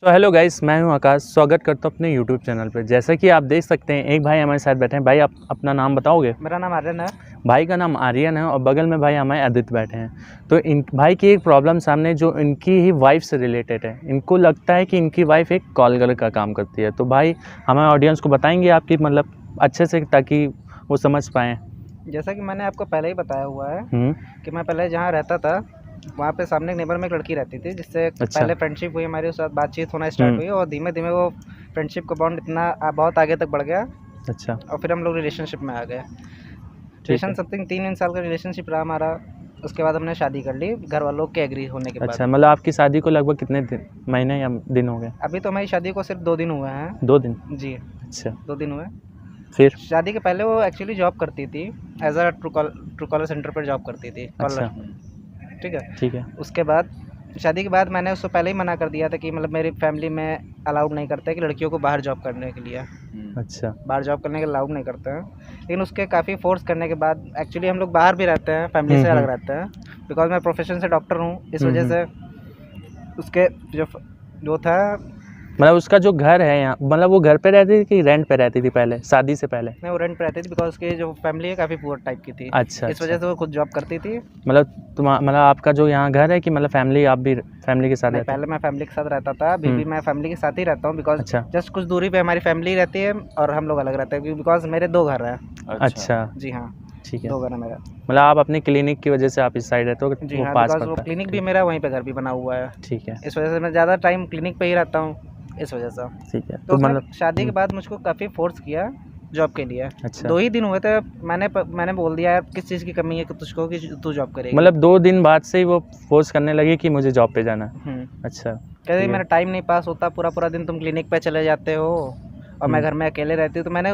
तो hello guys, मैं हूं आकाश। स्वागत करता हूं अपने यूट्यूब चैनल पे। जैसा कि आप देख सकते हैं, एक भाई हमारे साथ बैठे हैं। भाई, आप अपना नाम बताओगे? मेरा नाम आर्यन है। भाई का नाम आर्यन है और बगल में भाई हमारे आदित्य बैठे हैं। तो इन भाई की एक प्रॉब्लम सामने जो इनकी ही वाइफ से रिलेटेड है। इनको लगता है कि इनकी वाइफ एक कॉल गर्ल का काम करती है। तो भाई हमारे ऑडियंस को बताएंगे आपकी मतलब अच्छे से, ताकि वो समझ पाएँ। जैसा कि मैंने आपको पहले ही बताया हुआ है कि मैं पहले जहाँ रहता था वहाँ पे सामने एक नेबर में एक लड़की रहती थी, जिससे अच्छा। पहले फ्रेंडशिप हुई हमारी, उसके साथ बातचीत होना स्टार्ट हुई और धीमे धीमे वो फ्रेंडशिप का बॉन्ड इतना बहुत आगे तक बढ़ गया। अच्छा। और फिर हम लोग रिलेशनशिप में आ गए। ठीक है। समथिंग 3 साल का रिलेशनशिप रहा हमारा। उसके बाद हमने शादी कर ली घर वालों के एग्री होने के बाद। अच्छा, मतलब आपकी शादी को लगभग कितने दिन, महीने या दिन हो गए? अभी तो हमारी शादी को सिर्फ 2 दिन हुए हैं। 2 दिन? जी, अच्छा, 2 दिन हुए। फिर? शादी के पहले वो एक्चुअली जॉब करती थी, as a true caller center पर जॉब करती थी, अच्छा। कॉलर। ठीक है। ठीक है। उसके बाद शादी के बाद मैंने उसको पहले ही मना कर दिया था कि मतलब मेरी फैमिली में अलाउड नहीं करते कि लड़कियों को बाहर जॉब करने के लिए, अच्छा। बाहर जॉब करने के अलाउड नहीं करते हैं। लेकिन उसके काफ़ी फोर्स करने के बाद एक्चुअली हम लोग बाहर भी रहते हैं, फैमिली से अलग रहते हैं, बिकॉज मैं प्रोफेशन से डॉक्टर हूँ। इस वजह से उसके जो था, मतलब उसका जो घर है यहाँ, मतलब वो घर पे रहती थी कि रेंट पे रहती थी पहले, शादी से पहले? नहीं, वो रेंट पे रहती थी, बिकॉज उसकी जो फैमिली है काफ़ी पुअर टाइप की थी। अच्छा। इस वजह से वो खुद जॉब करती थी। मतलब आपका जो यहाँ घर है कि मतलब फैमिली, आप भी फैमिली के साथ नहीं, रहते हैं? पहले मैं फैमिली के साथ रहता था, अभी भी मैं फैमिली के साथ ही रहता हूँ, बिकॉज अच्छा। जस्ट कुछ दूरी पे हमारी फैमिली रहती है और हम लोग अलग रहते हैं, बिकॉज मेरे 2 घर हैं। अच्छा। जी हाँ, ठीक है। 2 घर है मेरा। मतलब आप अपने क्लिनिक की वजह से आप इस साइड रहते हो, जी वो हाँ, पास बिकॉज वो पड़ता है? क्लिनिक भी मेरा वहीं पे घर भी बना हुआ है। ठीक है। इस वजह से मैं ज़्यादा टाइम क्लिनिक पे ही रहता हूँ, इस वजह से। ठीक है। तो तो उसने मतलब शादी के बाद मुझको काफ़ी फोर्स किया जॉब के लिए। अच्छा। 2 ही दिन हुए थे, मैंने बोल दिया यार किस चीज़ की कमी है कि तुझको कि तू जॉब करेगी। मतलब 2 दिन बाद से ही वो फोर्स करने लगी कि मुझे जॉब पे जाना है? अच्छा। कह रही ठीक मेरा है। टाइम नहीं पास होता, पूरा पूरा दिन तुम क्लिनिक पे चले जाते हो और मैं घर में अकेले रहती हूँ। तो मैंने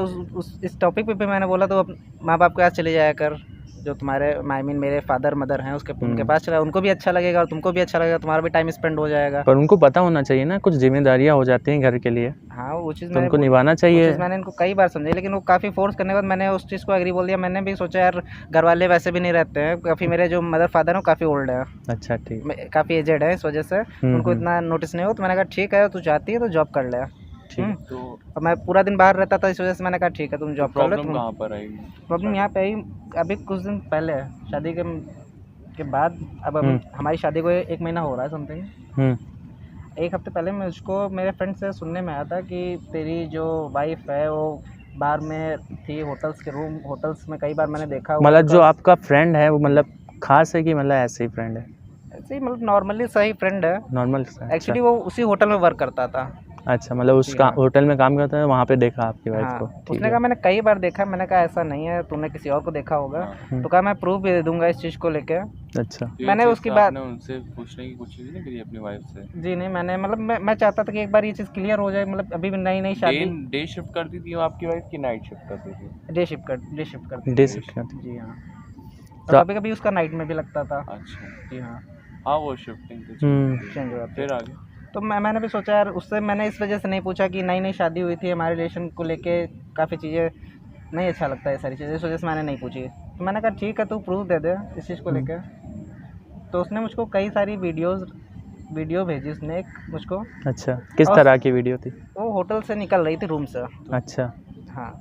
इस टॉपिक पे भी मैंने बोला तो माँ बाप के पास चले जाया कर, जो तुम्हारे आई मीन मेरे फादर मदर हैं उनके पास चला, उनको भी अच्छा लगेगा और तुमको भी अच्छा लगेगा, तुम्हारा भी टाइम स्पेंड हो जाएगा। पर उनको पता होना चाहिए ना, कुछ जिम्मेदारियाँ हो जाती हैं घर के लिए, हाँ, वो चीज़ तो उनको निभाना वो चाहिए। चीज़ मैंने इनको कई बार समझाई, लेकिन वो काफ़ी फोर्स करने के बाद मैंने उस चीज़ को एग्री बोल दिया। मैंने भी सोचा यार घर वाले वैसे भी नहीं रहते हैं, काफ़ी मेरे जो मदर फादर हैं वो काफ़ी ओल्ड है, अच्छा। ठीक। काफ़ी एजेड है, इस वजह से उनको इतना नोटिस नहीं हो। तो मैंने कहा ठीक है, तू चाहती है तो जॉब कर ले। ठीक है। तो और मैं पूरा दिन बाहर रहता था, इस वजह से मैंने कहा ठीक है तुम जॉब कर लो। प्रॉब्लम कहाँ पर आई? प्रॉब्लम यहाँ पे आई अभी कुछ दिन पहले, शादी के बाद। अब हमारी शादी को 1 महीना हो रहा है समथिंग। 1 हफ्ते पहले मुझको मेरे फ्रेंड से सुनने में आया था कि तेरी जो वाइफ है वो बाहर में थी, होटल्स में कई बार मैंने देखा हुआ है। मतलब जो आपका फ्रेंड है वो मतलब खास है कि मतलब ऐसे ही फ्रेंड है? ऐसे ही मतलब नॉर्मली सही फ्रेंड है। नॉर्मल सा? अच्छा। एक्चुअली वो उसी होटल में वर्क करता था। अच्छा, मतलब जी उसका हाँ। होटल में काम करता है, वहाँ पे देखा आपकी वाइफ हाँ, को? ठीक उसने है। कहा मैंने कई बार देखा। मैंने कहा ऐसा नहीं है, तूने किसी और को देखा होगा। तो कहा मैं प्रूफ भी दे दूंगा इस चीज़ को लेके। अच्छा। तो मैंने उसकी बात आपने उनसे पूछने की कोशिश नहीं करी अपनी वाइफ से? जी नहीं, मैंने मतलब मैं चाहता था कि एक बार ये चीज़ क्लियर हो जाए। मतलब अभी भी नई शादी। डे शिफ्ट करती थी वो आपकी वाइफ की नाइट शिफ्ट करती थी? डे शिफ्ट करती डे थी। शिफ्ट करती? जी हाँ, तो और कभी कभी उसका नाइट में भी लगता था। अच्छा। जी हाँ, हाँ, वो शिफ्टिंग तो चलती चेंज हो है। जाती फिर है। आगे? तो मैंने भी सोचा यार, उससे मैंने इस वजह से नहीं पूछा कि नई शादी हुई थी, हमारे रिलेशन को लेके काफ़ी चीज़ें नहीं अच्छा लगता है, सारी चीज़ें, इस वजह से मैंने नहीं पूछी। तो मैंने कहा ठीक है तू प्रूफ दे दे इस चीज़ को लेके। तो उसने मुझको कई सारी वीडियो भेजी उसने एक मुझको। अच्छा, किस और तरह की वीडियो थी? वो होटल से निकल रही थी, रूम से। अच्छा। हाँ,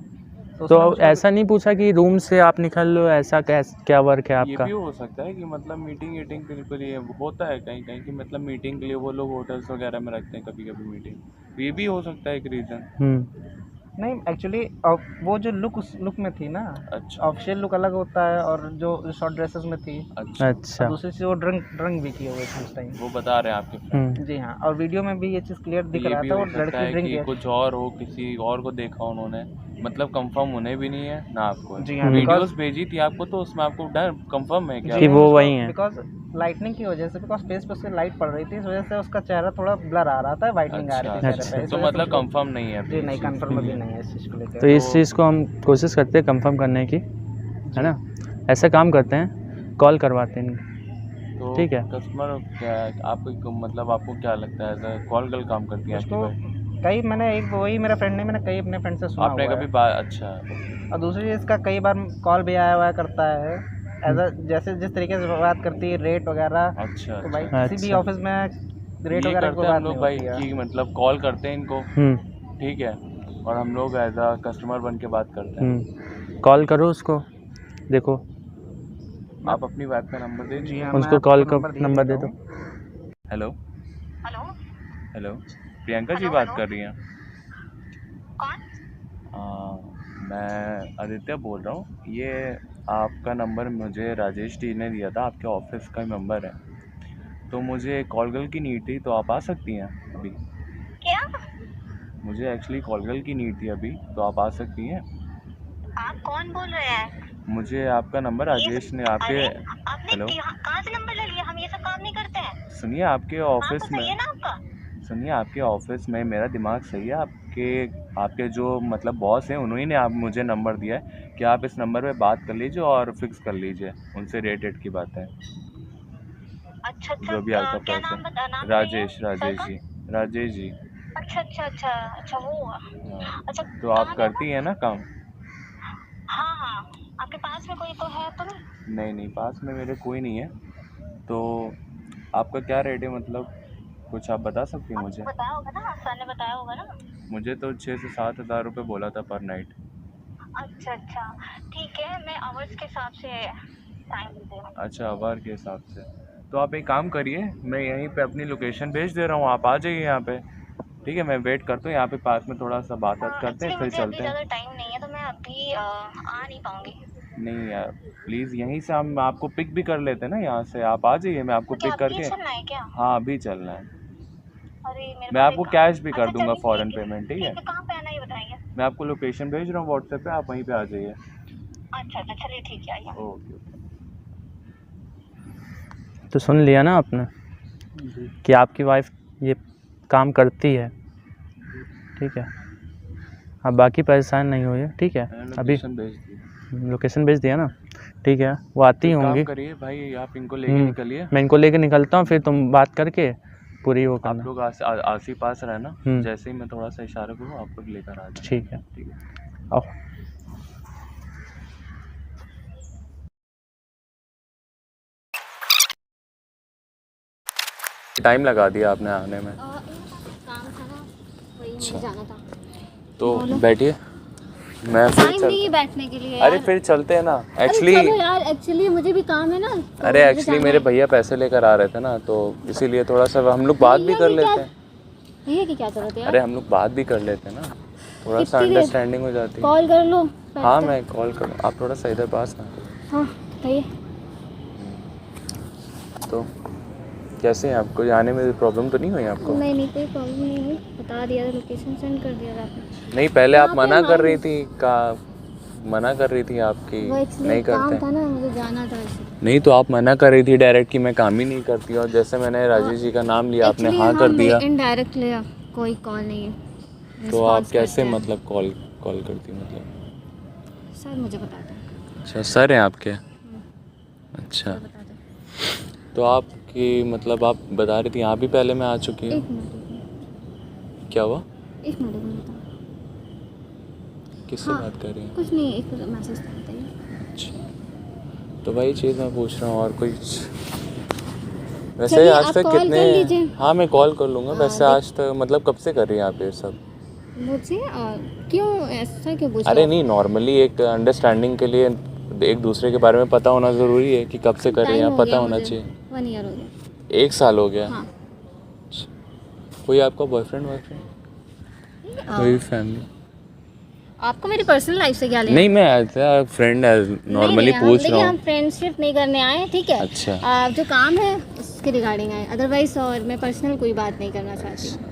तो तो उसने मुझको ऐसा नहीं पूछा कि रूम से आप निकल लो, ऐसा क्या वर्क है ये आपका? भी हो सकता है कि मतलब मीटिंग के लिए होता है कहीं कहीं कि मतलब मीटिंग के लिए वो लोग होटल्स वगैरह में रखते हैं कभी कभी मीटिंग। तो ये भी हो सकता है एक रीज़न। नहीं, एक्चुअली वो जो लुक उस लुक में थी ना, अच्छा। ऑफिशियल लुक अलग होता है, और जो शॉर्ट ड्रेसेस में थी। अच्छा। और अच्छा। दूसरी चीज़ वो ड्रंक भी किए हुए थे उस टाइम। वो बता रहे हैं आपके फ्रेंड? जी हाँ, और वीडियो में भी ये चीज़ क्लियर तो दिख ये रहा भी था, हो वो सकता लड़की है ड्रिंक कि किए। कुछ और हो, किसी और को देखा उन्होंने, मतलब कंफर्म उन्हें भी नहीं है ना आपको है। जी हाँ, वीडियोस भेजी थी आपको तो उसमें आपको डर कंफर्म है क्या? कि वो वही हैं? बिकॉज लाइटनिंग की वजह से, बिकॉज फेस पे उससे लाइट पड़ रही थी, इस वजह से उसका चेहरा थोड़ा ब्लर आ रहा था, वाइटनिंग आ रही थी चेहरे पे। अच्छा। इस तो वजह से मतलब मुझको- कंफर्म नहीं है अभी जी इस नहीं, चीज़ कंफर्म के अभी लिए? नहीं है इस चीज़ को तो लेकर। इस चीज़ को हम कोशिश करते हैं कंफर्म करने की, है ना? ऐसा काम करते हैं, कॉल करवाते हैं। तो ठीक है। कस्टमर क्या आपको मतलब आपको क्या लगता है ऐसा कॉल गर्ल काम करती है आपकी मुझको वाइफ? कई मैंने एक वही मेरा फ्रेंड ने, मैंने कई अपने फ्रेंड से सुना आपने हुआ कभी है। बात? अच्छा। और दूसरी चीज़, इसका कई बार कॉल भी आया हुआ करता है, जैसे जिस तरीके से बात करती है, रेट वगैरह। अच्छा। तो भाई अच्छा। किसी भी अच्छा। ऑफिस में रेट ये वगैरह करते कोई हैं बात हम नहीं लोग भाई होती है। कि मतलब कॉल करते हैं इनको, ठीक है, और हम लोग एज अ कस्टमर बन के बात करते हैं। कॉल करो उसको, देखो आप अपनी वाइफ का नंबर दे जी दीजिए। हाँ, मैं उसको आपको कॉल का नंबर नंबर दे देता दो। हूँ। Hello hello hello, Priyanka ji hello बात हेलो कर रही हैं? कौन? मैं आदित्य बोल रहा हूँ। ये आपका नंबर मुझे राजेश जी ने दिया था, आपके ऑफिस का नंबर है। तो मुझे कॉल गर्ल की नीड थी, तो आप आ सकती हैं अभी? क्या? मुझे एक्चुअली कॉल गर्ल की नीड थी अभी, तो आप आ सकती हैं? आप कौन बोल रहे हैं? मुझे आपका नंबर ये राजेश ने आपके अरे आपने हेलो कहाँ से नंबर ले लिया? हम ये सब काम नहीं करते हैं। सुनिए, आपके दिमाग तो ऑफिस में सही है ना आपका? सुनिए, आपके ऑफिस में मेरा दिमाग सही है। आपके जो मतलब बॉस हैं, उन्हीं ने आप मुझे नंबर दिया है कि आप इस नंबर पे बात कर लीजिए और फिक्स कर लीजिए उनसे रेट की बातें, अच्छा अच्छा, जो भी आपका क्या प्राइस है। नाम बताइए राजेश सर राजेश का। जी, राजेश जी। अच्छा अच्छा अच्छा अच्छा वो हाँ, अच्छा तो आप कहाँ जाना? करती हैं ना काम? हाँ हाँ, आपके पास में कोई तो है तो नहीं? नहीं नहीं, पास में मेरे कोई नहीं है। तो आपका क्या रेट है, मतलब कुछ आप बता सकती हैं मुझे? आपको बताया होगा ना, सर ने बताया होगा ना। मुझे तो 6 से 7 हज़ार रुपये बोला था पर नाइट। अच्छा अच्छा, ठीक है, मैं आवर्स के हिसाब से टाइम देती हूँ। अच्छा, आवर के हिसाब से। तो आप एक काम करिए, मैं यहीं पे अपनी लोकेशन भेज दे रहा हूँ, आप आ जाइए यहाँ पे। ठीक है, मैं वेट करता हूँ यहाँ पे पास में, थोड़ा सा बात करते हैं एक्चुअली फिर मुझे अभी चलते हैं। ज़्यादा टाइम नहीं है, तो मैं अभी आ नहीं पाऊंगी। नहीं यार, प्लीज़ यहीं से हम आपको पिक भी कर लेते हैं ना, यहाँ से आप आ जाइए, मैं आपको तो क्या पिक अभी करके। चलना है क्या? हाँ, अभी चलना है। अरे मेरे मैं पास आपको एक कैश भी कर अच्छा दूंगा, चलिए फ़ौरन ठीक है। पेमेंट, ठीक है? कहाँ पे आना है ये बताइए। मैं आपको लोकेशन भेज रहा हूँ व्हाट्सएप पे, आप वहीं पे आ जाइए। अच्छा अच्छा चलिए ठीक है, आइए। Okay okay. तो सुन लिया ना आपने कि आपकी वाइफ ये काम करती है, ठीक है? आप बाकी परेशान नहीं होइए, ठीक है? मैंने अभी लोकेशन भेज दी। लोकेशन भेज दिया ना, ठीक है? वो आती तो एक होंगी। काम करिए भाई, आप इनको लेके निकलिए। मैं इनको लेके निकलता हूँ, फिर तुम बात करके पूरी वो आप करना। लोग आस ही पास रहना, जैसे ही मैं थोड़ा सा इशारा करूँ आप लोग लेकर आ जाना। ठीक है, ठीक है। आओ। टाइम लगा दिया आपने आने में। काम था ना, वही मुझे जाना था। तो बोलो। बैठिए, मैं फिर टाइम नहीं है बैठने के लिए अरे यार। फिर चलते हैं ना अरे एक्चुअली। चलो यार, एक्चुअली मुझे भी काम है ना, तो अरे मुझे एक्चुअली जाना मेरे है। भैया पैसे लेकर आ रहे थे ना, तो इसीलिए थोड़ा सा हम लोग बात भी भैया कर की क्या- लेते हैं। भैया की क्या जरूरत है अरे यार? हम लोग बात भी कर लेते हैं ना, थोड़ा सा कितनी देर? अंडरस्टैंडिंग हो जाती है। कॉल कर लो। हाँ मैं कॉल करूँ, आप थोड़ा सा इधर पास ना। हाँ बताइए। तो कैसे हैं, आपको आने में प्रॉब्लम तो नहीं हुई आपको? नहीं नहीं, कोई प्रॉब्लम नहीं हुई, बता दिया था, लोकेशन सेंड कर दिया था आपने। नहीं, पहले आप यहाँ पे मना कर रही हमारी- थी मना कर रही थी आपकी वो एक्चुअली नहीं काम करते। था ना, मुझे जाना था इसलिए। नहीं तो आप मना कर रही थी डायरेक्ट कि मैं काम ही नहीं करती, और जैसे मैंने राजेश जी का नाम लिया आपने हाँ कर दिया। इनडायरेक्ट लिया, कोई कॉल नहीं है। तो आप Response कैसे करते हैं। मतलब कॉल करती मतलब? सर मुझे बता दो। अच्छा, सर हैं आपके? अच्छा, बता दो। तो आपकी मतलब आप बता रही थी यहाँ भी पहले मैं आ चुकी हूँ। एक मिनट, क्या हुआ? एक मिनट बता। किससे हाँ, बात कर रही हैं? कुछ नहीं, एक मैसेज था, बताइए। अच्छा, तो वही चीज़ मैं पूछ रहा हूँ और कुछ। वैसे चलिए, आज आप तक कॉल कितने? कर लीजिए। हाँ मैं कॉल कर लूँगा। हाँ, वैसे आज तक मतलब कब से कर रही हैं आप ये सब? मुझे क्यों ऐसा क्यों पूछ अरे रहे हो? नहीं, नॉर्मली एक अंडरस्टैंडिंग के लिए एक दूसरे के बारे में पता होना ज़रूरी है कि कब से कर रही हैं, टाइम हो पता गया होना मुझे, चाहिए। 1 ईयर हो गया। 1 साल हो गया? हाँ। कोई आपका बॉयफ्रेंड कोई फैमिली? आपको मेरी पर्सनल लाइफ से क्या लेना? नहीं, मैं एज अ फ्रेंड नॉर्मली पूछ रहा हम हूँ। फ्रेंडशिप नहीं करने आए, ठीक है? अच्छा। जो काम है उसके रिगार्डिंग आए, अदरवाइज और मैं पर्सनल कोई बात नहीं करना चाहती हूँ।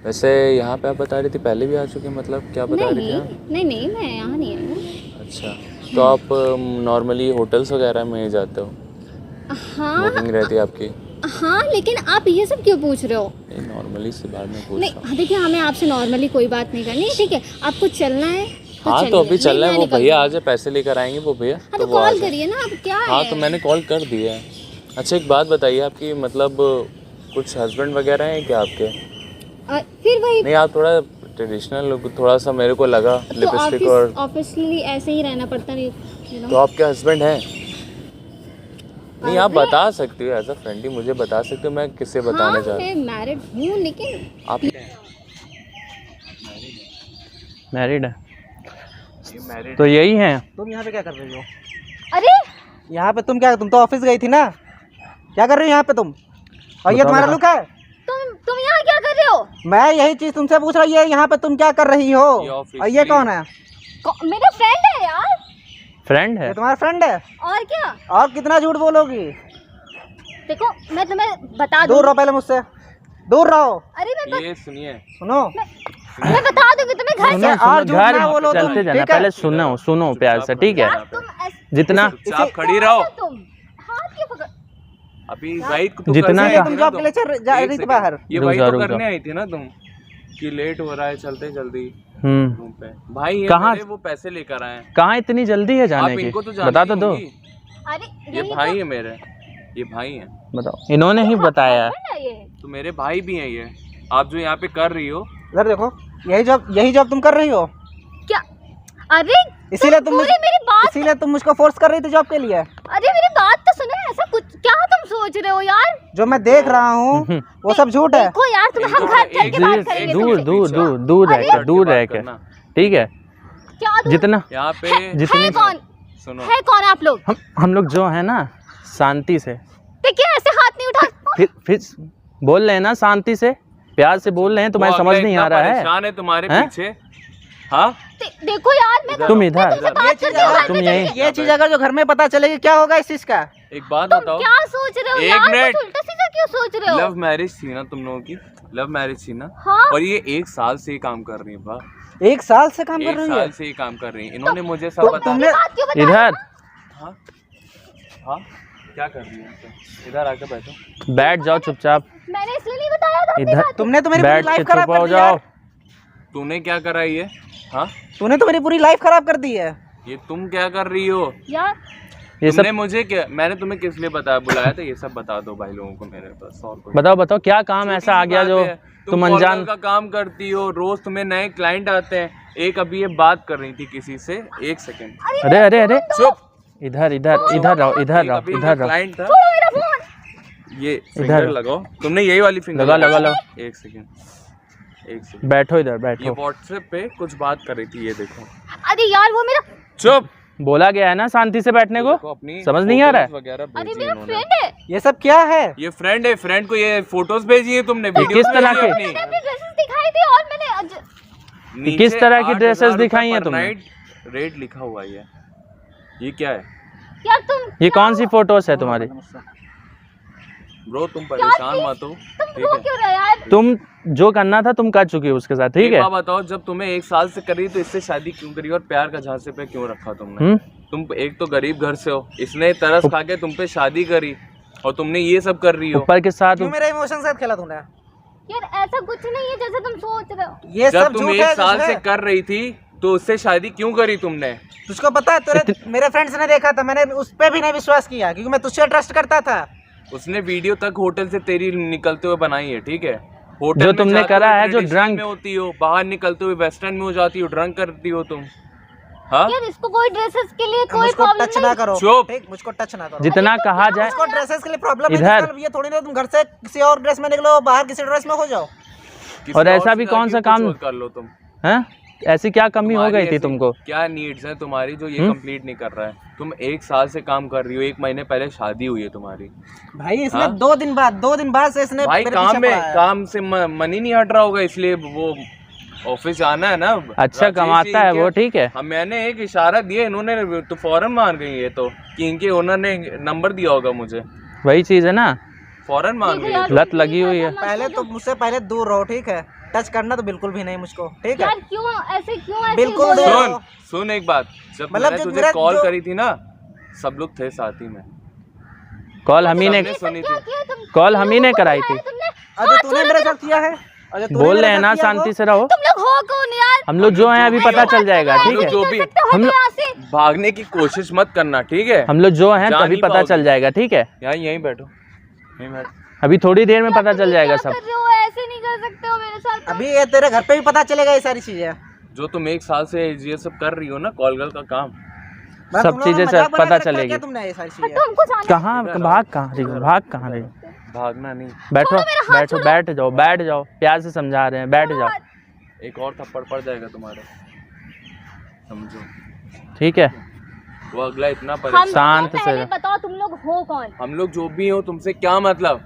वैसे यहाँ पे आप बता रही थी पहले भी आ चुके, मतलब क्या बता रही थी आप? नहीं, मैं यहाँ नहीं आई हूँ। अच्छा, तो आप नॉर्मली होटल्स वगैरह में जाते हो? हाँ बुकिंग रहती है आपकी? हाँ, लेकिन आप ये सब क्यों पूछ रहे हो? नहीं, नॉर्मली से बाद में पूछ रहा हूँ। नहीं देखिए, हमें आपसे नॉर्मली कोई बात नहीं करनी, ठीक है? आपको चलना है तो हाँ तो चलिए, अभी चल रहा है, मैं वो निकल भैया दूँगी। आ जाए, पैसे लेकर आएंगे वो भैया, हाँ तो तो वो आ कॉल जाए। करिए ना, अब क्या हाँ है? तो मैंने कॉल कर दिया है। अच्छा एक बात बताइए, आपकी मतलब कुछ हस्बैंड वगैरह हैं क्या आपके? फिर वही नहीं, आप थोड़ा ट्रेडिशनल लुक थोड़ा सा मेरे को लगा, तो लिपस्टिक और। ऑब्वियसली ऐसे ही रहना पड़ता है, तो आपके हस्बैंड हैं? नहीं आप बता सकते हो एज अ फ्रेंडली, मुझे बता सकते हो, मैं किससे बताने हाँ चाह रहा मैं मैरिड हूँ लेकिन आप मैरिड है ये मैरिड तो यही है। तुम यहाँ पे क्या कर रही हो? अरे यहाँ पे तुम क्या, तुम तो ऑफिस गई थी ना, क्या कर रही हो यहाँ पे तुम? और ये बताओ, तुम्हारा बताओ। लुक है? तुम यहाँ क्या कर रहे हो? मैं यही चीज तुमसे पूछ रहा हूँ, ये यहाँ पे तुम क्या कर रही हो? ये officially- और ये कौन है? मेरा फ्रेंड है यार। फ्रेंड है ये तुम्हारा फ्रेंड है? और क्या? और कितना झूठ बोलोगी? देखो मैं तुम्हें बता दूँ। दूर रहो पहले मुझसे, दूर रहो। अरे ये सुनिए सुनो, मैं बता दूंगी तुम्हें घर सुनो से। और सुनो झूठ घर ना बोलो तुम, चलते जाना, ठीक है? पहले सुनो सुनो प्यार से, ठीक है? तुम जितना चुपचाप खड़ी रहो। तुम हाथ क्यों पकड़? अभी वाइट को तो जितना करने आई का- थी तुम ना जॉब के लिए जा एक रही थी second। बाहर। ये रुक वही जाओ, तो रुक जाओ। करने आई थी ना तुम कि लेट हो रहा है, चलते जल्दी हम्म रूम पे। भाई ये कहाँ? मेरे वो पैसे लेकर आए हैं, कहाँ इतनी जल्दी है आप जाने की? इनको तो बता जानती तो दो। होंगी। अरे ये यही भाई है मेरे, ये भाई है, बताओ, इन्होंने ही बताया है। तो है ये। तो मेरे भाई भी हैं ये। आप जो यहाँ पे कर रही हो, इधर देखो, यही जॉब तुम कर रही हो, क्या? अरे इसीलिए तुम पूरी मेरी बात, इसीलिए तुम मुझको फोर्स कर रही थी जॉब के लिए। अरे मेरी बात तो सुनो। ऐसा कुछ क्या तुम सोच रहे हो यार? जो मैं देख रहा हूँ वो सब झूठ है। देखो यार तुम हम घर चल के बात करेंगे दूर तुमसे। दूर दूर दूर रह के, दूर रह के, करना। ठीक है? क्या दूर? जितना यहाँ पे जितनी है कौन? सुनो, है कौन आप लोग? हम लोग जो है ना शांति से, देखिए ऐसे हाथ नहीं उठा। फिर बोल रहे हैं ना शांति से, प्यार से बोल रहे हैं, तुम्हें वो समझ अगला नहीं इतना आ रहा है? परेशान है तुम्हारे हैं? पीछे। हाँ देखो यार मैं तुम इधर तुमसे बात करती हूँ घर तुम में यहीं चल के। ये चीज अगर जो घर में पता चलेगी क्या होगा इस चीज का? एक बात तुम बताओ, क्या सोच रहे हो एक यार? मिनट। कुछ उल्टा सीधा क्यों सोच रहे हो? लव मैरिज थी ना तुम लोगों की, लव मैरिज थी ना, हाँ। और ये 1 साल से ही काम कर रही है। बा 1 साल से काम कर 1 रही साल है? से ही काम कर रही है, इन्होंने मुझे सब तो बताया। तुमने बात क्यों बता? इधर हाँ हाँ क्या कर रही है? इधर आके बैठो। बैठ जाओ चुपचाप, मैंने इसलिए नहीं बताया था अपनी इधर बात। तुमने तो मेरी बैठ पूरी के लाइफ खराब चुप हो कर दी जाओ। यार। तूने क्या करा ये? हाँ तूने तो मेरी पूरी लाइफ खराब कर दी है। ये तुम क्या कर रही हो? यार ये तुमने सब मुझे क्या, मैंने तुम्हें किस लिए बताया, बुलाया था? ये सब बता दो भाई लोगों को मेरे पास, और कोई बताओ बताओ क्या काम ऐसा आ गया जो तुम अनजान? का काम करती हो, रोज तुम्हें नए क्लाइंट आते हैं। एक अभी ये बात कर रही थी किसी से, 1 सेकंड अरे अरे अरे चुप। इधर इधर इधर रहो, इधर रहो, अभी इधर रहो, क्लाइंट था, छोड़ो मेरा फोन। ये इधर। फिंगर लगाओ, तुमने यही वाली फिंगर लगा लगा लगा, 1 सेकंड 1 सेकंड। बैठो इधर ये बैठो। व्हाट्सएप पे कुछ बात कर रही थी, ये देखो। अरे यार वो मेरा, चुप। बोला गया है ना शांति से बैठने को, देखो अपनी समझ नहीं आ रहा है? फोटोज वगैरह अरे भेजी मेरा इन्होंने। फ्रेंड है। ये सब क्या है? ये फ्रेंड है, फ्रेंड को ये फोटोज भेजी है तुमने, वीडियो किस तरह के? मैंने अपनी ड्रेसेस दिखाई थी और मैंने किस तरह की dresses दिखाई हैं तुमने? रेट लिखा हुआ है ये क्या है? यार तुम ये कौन सी फोटोज है तुम्हारी? ब्रो तुम परेशान मत हो, तुम ठीक रो है? क्यों रहे यार? तुम जो करना था तुम कर चुकी हो उसके साथ, ठीक एक है? बात बताओ, जब तुम्हें 1 साल से करी तो इससे शादी क्यों करी और प्यार का झांसे पे क्यों रखा तुमने? तुम एक तो गरीब घर से हो, इसने तरस खा के तुम पे शादी करी और तुमने ये सब कर रही हो। ऊपर के साथ क्यों मेरे इमोशन से खेला तूने? यार ऐसा कुछ नहीं है जैसे तुम सोच रहे हो। ये जब सब तुम झूठ 1 है। साल कुछ से है। कर रही थी तो उससे शादी क्यों करी तुमने? तुझको पता है तेरे मेरे फ्रेंड्स ने देखा था, मैंने उस पे भी नहीं विश्वास किया क्योंकि मैं तुझसे ट्रस्ट करता था। उसने वीडियो तक होटल से तेरी निकलते हुए बनाई है, ठीक है? होटल जो में तुमने जाते करा हुए है, जो traditional drunk- में होती हो, बाहर निकलते हुए वेस्टर्न में हो जाती हो, ड्रंक करती हो तुम। हाँ यार इसको कोई ड्रेसेस के लिए कोई मुझको प्रॉब्लम टच ना नहीं। करो, चुप। ठीक? मुझको टच ना करो। जितना कहा जाए, मुझको ड्रेसेस के लिए प्रॉब्लम है। इधर। जिसका ये थोड़ी ना तुम घर से किसी और ड्रेस में निकलो, बाहर किसी ड्रेस में हो जाओ। किसी और ऐसा से भी कौन सा जाके काम- कुछ और कर लो तुम। हैं? ऐसी क्या कमी हो तुम्हारी गई थी ऐसी तुमको? क्या नीड्स है तुम्हारी जो ये कंप्लीट नहीं कर रहा है? तुम 1 साल से काम कर रही हो, 1 महीने पहले शादी हुई है तुम्हारी। भाई इसने हाँ? 2 दिन बाद से इसने भाई मेरे काम पीछे में पड़ा है। काम से मन ही नहीं हट रहा होगा, इसलिए वो ऑफिस जाना है ना। अच्छा राजेश कमाता जी है के- वो, ठीक है? हाँ, मैंने एक इशारा दिया, इन्होंने तो फौरन मान गई ये तो, कि इनके ओनर ने नंबर दिया होगा मुझे, वही चीज है ना, फौरन मान देखो गई। यार, लत लगी हुई है। पहले तो मुझसे पहले दूर रहो, ठीक है? टच करना तो बिल्कुल भी नहीं मुझको, ठीक है? यार क्यों ऐसे बिल्कुल बोल रहे हो? दो। सुन एक बात, जब मतलब मैंने जो तुझे मेरा कॉल जो- करी थी ना, सब लोग थे साथ ही में। कॉल हम ही ने सबने सुनी क्या थी। किया तुम? कॉल हम ही ने कराई थी। तुमने अजय तूने मेरे साथ किया है? अजय तूने बोल मेरे रहे हैं साथ ना किया वो? शांति से रहो। तुम लोग हो कौन यार? हम लोग जो हैं अभी पता चल जाएगा, ठीक है? जो भी हम लोग यहाँ से भागने की कोशिश मत करना, ठीक है? हम लोग जो हैं जान तभी नहीं पता पाओगे। चल जाएगा, ठीक है? यहीं बैठो, यहीं बैठो। अभी थोड़ी देर में पता तुम चल जाएगा क्या सब। कर रहे हो? ऐसे नहीं कर सकते हो मेरे साथ। अभी ये तेरे घर पे भी पता चलेगा ये सारी चीजें। जो तुम 1 साल से ये सब कर रही हो ना, कॉल गर्ल का काम, सब चीजें से पता चलेगी। तुमने ये सारी चीजें तुमको जाना कहाँ भाग कहाँ रही हो, भाग कहाँ रही हो? भागना नहीं, बैठो बैठो, बैठ जाओ, प्यार से समझा रहे हैं, बैठ जाओ। एक और थप्पड़ पड़ जाएगा तुम्हारे, समझो। ठीक है, वो अगला इतना हम परेशान। शांत से पहले बताओ तुम लोग हो कौन? हम लोग जो भी हो, तुमसे क्या मतलब?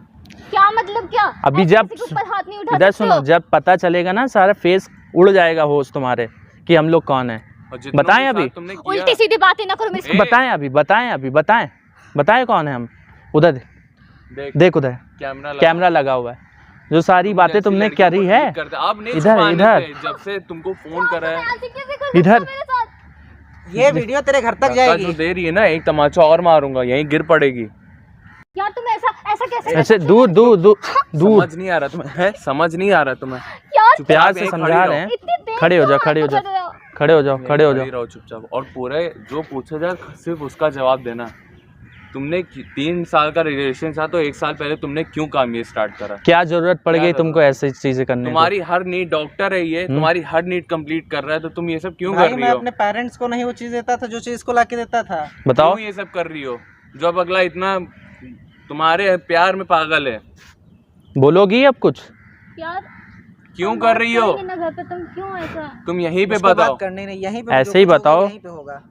क्या मतलब क्या? अभी ऐसे जब किसी के ऊपर हाथ नहीं उठा इधर सकते सुनो, हो। जब पता चलेगा ना सारा फेस उड़ जाएगा होश तुम्हारे कि हम लोग कौन है। और जितनों बताएं के साथ अभी? तुमने किया, उल्टी सीधी बातें ना करो मेरे से। बताएं अभी, बताएं कौन है हम। उधर देख, उधर कैमरा लगा हुआ है। जो सारी बातें तुमने करी है इधर जब से तुमको फोन करा है, ऐसे कैसे कर सकते हो इधर मेरे साथ? ये वीडियो तेरे घर तक धक्का जाएगी। जो दे रही है ना, एक तमाचा और मारूंगा, यहीं गिर पड़ेगी। यार तुम ऐसा कैसे ऐसे दूर समझ नहीं आ रहा तुम्हें? है समझ नहीं आ रहा तुम्हें? यार प्यार चुपचाप से यहीं समझा रहे हैं। इतनी देर खड़े हो जाओ, क्यों खड़े हो हाथ जाओ, उठा रहे हो? खड़े हो जाओ, खड़े हो खड़ी जाओ। रहो चुपचाप, और पूरे जो पूछा जाए सिर्फ उसका जवाब देना। तुमने 3 साल का रिलेशन था, तो 1 साल पहले तुमने क्यों काम ये स्टार्ट करा? क्या जरूरत पड़ क्या गई जरूरत? तुमको ऐसी चीजें करने की? तुम्हारी हर नीड, डॉक्टर है ये, तुम्हारी हर नीड कंप्लीट कर रहा है, तो तुम ये सब क्यों भाई कर रही मैं हो? अपने पेरेंट्स को नहीं वो चीज देता था जो चीज को लाके देता था। बताओ। क्यों ये सब कर रही हो? जो अब अगला इतना तुम्हारे प्यार में पागल है, बोलोगी अब कुछ? यार क्यों हम कर बात रही हो? करेंगे ना घर पे, तुम क्यों ऐसा? तुम यहीं पे उसको बताओ। बात करनी नहीं, यहीं पे ऐसे जो ही कुछ होगा, बताओ। यहीं पे होगा।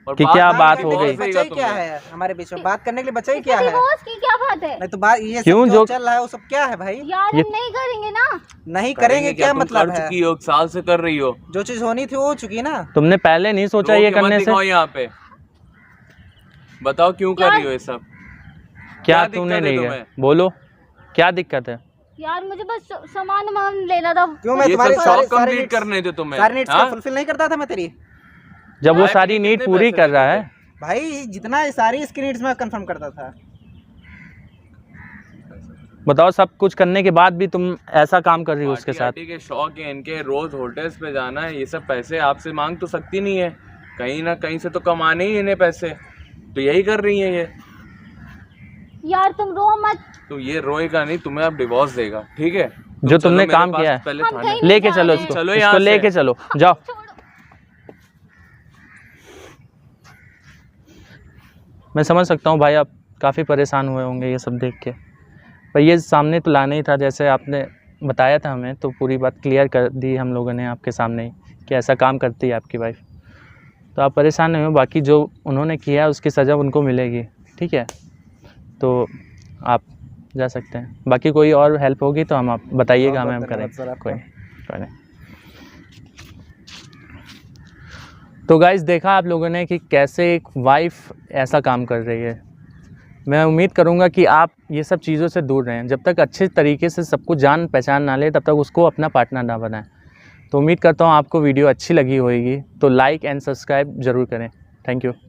और कि क्या बात करने हो के गई? लिए बचा ही क्या है हमारे बीच में? बात करने के लिए बचा ही क्या है? डिवोर्स की क्या बात है? नहीं तो बात ये सब क्यों जो जो चल रहा है वो सब क्या है भाई? यार ये- हम नहीं करेंगे ना। नहीं करेंगे क्या तुम मतलब कर है? चुकी हो, 1 साल से कर रही हो। जो चीज होनी थी वो हो चुकी ना। तुमने पहले नहीं सोचा रो ये के मत करने से? दिखाओ यहाँ पे, बताओ क्यों कर रही हो ये सब? क्या दिक्कत तूने है नहीं तुम्हें? किया? बोलो क्या दिक्कत है? यार मुझे बस सामान लेना था। क्यों मैं ये तुम्हारी सब सारी शौक कंप्लीट करने थे तुम्हें? सारी नीड्स हाँ? फुलफिल नहीं करता था मैं तेरी? जब वो भाई, सारी कितने नीड पूरी पैसे कर रहा देते है। भाई जितना सारी इसकी नीड्स मैं कंफर्म करता था। बताओ, सब कुछ करने के बाद भी तुम ऐसा काम कर रही हो उसके साथ? पार्टी के शौक है इनके, रोज होटल्स पे जाना है, ये सब पैसे आपसे मांग तो सकती नहीं है, कहीं ना कहीं से तो कमाने ही इन्हें पैसे, तो यही कर रही है ये। यार तुम रो मत। तो ये रोएगा नहीं, तुम्हें अब डिवोर्स देगा, ठीक है? तुम जो चलो तुमने मेरे काम पास किया है। पहले हम थाने। कहीं लेके जा चलो रहे हैं। इसको, चलो इसको यहाँ से। लेके चलो, जाओ। छोड़ो। मैं समझ सकता हूँ भाई, आप काफ़ी परेशान हुए होंगे ये सब देख के, पर ये सामने तो लाना ही था। जैसे आपने बताया था हमें, तो पूरी बात क्लियर कर दी हम लोगों ने आपके सामने ही कि ऐसा काम करती है आपकी वाइफ। तो आप परेशान नहीं हो, बाकी जो उन्होंने किया उसकी सज़ा उनको मिलेगी, ठीक है? तो आप जा सकते हैं। बाकी कोई और हेल्प होगी तो हम आप बताइएगा, हमें हम करें। कोई नहीं। तो गाइस, देखा आप लोगों ने कि कैसे एक वाइफ ऐसा काम कर रही है। मैं उम्मीद करूंगा कि आप ये सब चीज़ों से दूर रहें। जब तक अच्छे तरीके से सबको जान पहचान ना ले, तब तक उसको अपना पार्टनर ना बनाएं। तो उम्मीद करता हूँ आपको वीडियो अच्छी लगी होगी, तो लाइक एंड सब्सक्राइब ज़रूर करें। Thank you.